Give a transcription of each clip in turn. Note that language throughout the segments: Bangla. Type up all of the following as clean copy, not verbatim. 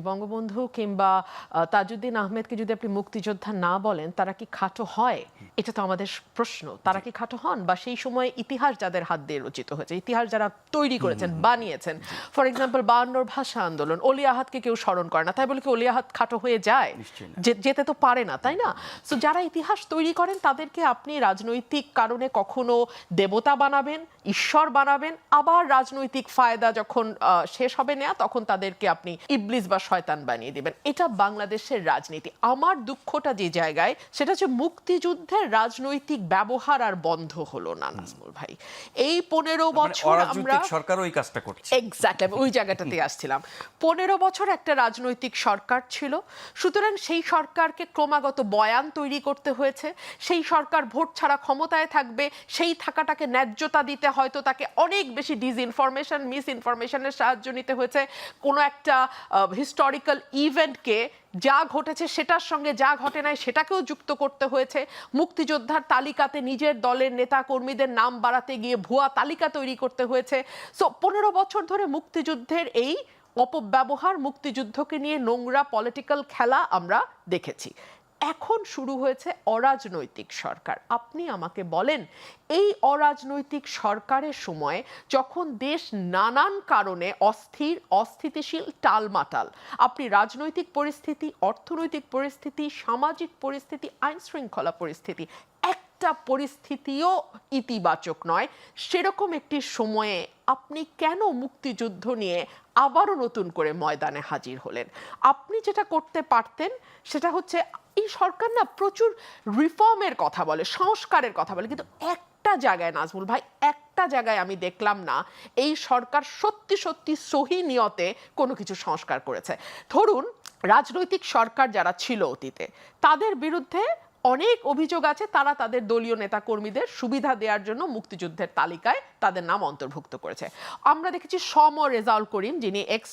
বঙ্গবন্ধু কিংবা তাজউদ্দিন আহমেদকে যদি আপনি মুক্তিযোদ্ধা না বলেন, তারা কি খাটো হয়? এটা তো আমাদের প্রশ্ন। তারা কি খাটো হন? বা সেই সময় ইতিহাস যাদের হাত দিয়ে রচিত হয়েছে, ইতিহাস যারা তৈরি করেছেন, বানিয়েছেন, ফর এক্সাম্পল 52 ভাষা আন্দোলন, অলি আহাদকে কেউ স্মরণ করে না, তাই বলে কি অলি আহাদ খাটো হয়ে যায়? যেতে তো পারে না, তাই না? সো যারা ইতিহাস তৈরি করেন তাদেরকে আপনি রাজনৈতিক কারণে কখনো দেবতা বানাবেন, ঈশ্বর বানাবেন, আবার রাজনৈতিক ফায়দা যখন শেষ হবে না, তখন তাদেরকে আপনি ইবলিস বা শয়তান বানিয়ে দিবেন। এটা বাংলাদেশের রাজনীতি। আমার দুঃখটা যে জায়গায়, সেটা হচ্ছে মুক্তিযুদ্ধের রাজনৈতিক ব্যবহার আর বন্ধ হলো না নাজমুল ভাই। এই 15 বছর আমরা সরকার ওই কাজটা করছে। এক্স্যাক্টলি, আমি ওই জায়গাটাতে আসছিলাম। 15 বছর একটা রাজনৈতিক সরকার ছিল, সুতরাং সেই সরকারকে ক্রমাগত বয়ান তৈরি করতে হয়েছে। সেই সরকার ভোট ছাড়া ক্ষমতায় থাকবে, সেই থাকাটাকে ন্যায্যতা দিতে হয়তো তাকে অনেক বেশি ডিসইনফরমেশন, মিস ইনফরমেশনের সাহায্য নিতে হয়েছে। কোনো একটা হিস্টোরিক্যাল ইভেন্টকে, যা ঘটেছে সেটার সঙ্গে যা ঘটে নাই সেটাকেও যুক্ত করতে হয়েছে। মুক্তিযোদ্ধার তালিকাতে নিজের দলের নেতা কর্মীদের নাম বাড়াতে গিয়ে ভুয়া তালিকা তৈরি করতে হয়েছে। সো 15 বছর ধরে মুক্তিযুদ্ধের এই অপব্যবহার, মুক্তিযুদ্ধকে নিয়ে নোংরা পলিটিক্যাল খেলা আমরা দেখেছি। এখন শুরু হয়েছে অরাজনৈতিক সরকার। আপনি আমাকে বলেন, এই অরাজনৈতিক সরকারের সময় যখন দেশ নানান কারণে অস্থির, অস্থিতিশীল, টালমাটাল, আপনি রাজনৈতিক পরিস্থিতি, অর্থনৈতিক পরিস্থিতি, সামাজিক পরিস্থিতি, আইন শৃঙ্খলা পরিস্থিতি, একটা পরিস্থিতিও ইতিবাচক নয়, সেরকম একটি সময়ে আপনি কেন মুক্তিযুদ্ধ নিয়ে আবারও নতুন করে ময়দানে হাজির হলেন? আপনি যেটা করতে পারতেন সেটা হচ্ছে, এই সরকার না প্রচুর রিফর্মের কথা বলে, সংস্কারের কথা বলে, কিন্তু একটা জায়গায় নাজমুল ভাই, একটা জায়গায় আমি দেখলাম না এই সরকার সত্যি সত্যি সহি নিয়তে কোনো কিছু সংস্কার করেছে। ধরুন, রাজনৈতিক সরকার যারা ছিল অতীতে, তাদের বিরুদ্ধে অনেক অভিযোগ আছে, তারা তাদের দলীয় নেতাকর্মীদের সুবিধা দেওয়ার জন্য মুক্তিযুদ্ধের তালিকায় তাদের নাম অন্তর্ভুক্ত করেছে। আমরা দেখেছি রেজাউল করিম, যিনি এক্স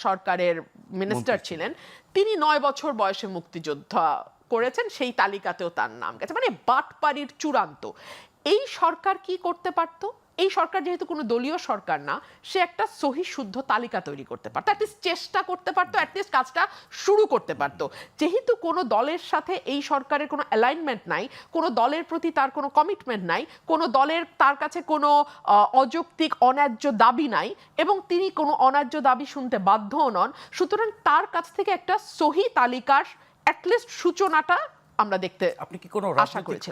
সরকারের মিনিস্টার ছিলেন, তিনি 9 বছর বয়সে মুক্তিযোদ্ধা করেছেন, সেই তালিকাতেও তার নাম গেছে। মানে বাটপাড়ির চূড়ান্ত। এই সরকার কি করতে পারতো? এই সরকার যেহেতু কোনো দলীয় সরকার না, সে একটা সহি শুদ্ধ তালিকা তৈরি করতে পারতো, অ্যাটলিস্ট চেষ্টা করতে পারতো, অ্যাটলিস্ট কাজটা শুরু করতে পারতো। যেহেতু কোনো দলের সাথে এই সরকারের কোনো অ্যালাইনমেন্ট নাই, কোনো দলের প্রতি তার কোনো কমিটমেন্ট নাই, কোনো দলের তার কাছে কোনো অযৌক্তিক অন্যায্য দাবি নাই, এবং তিনি কোনো অন্যায্য দাবি শুনতে বাধ্যও নন, সুতরাং তার কাছ থেকে একটা সহি তালিকার অ্যাটলিস্ট সূচনাটা আমরা দেখতে আপনি কি কোনো আশা করেছি।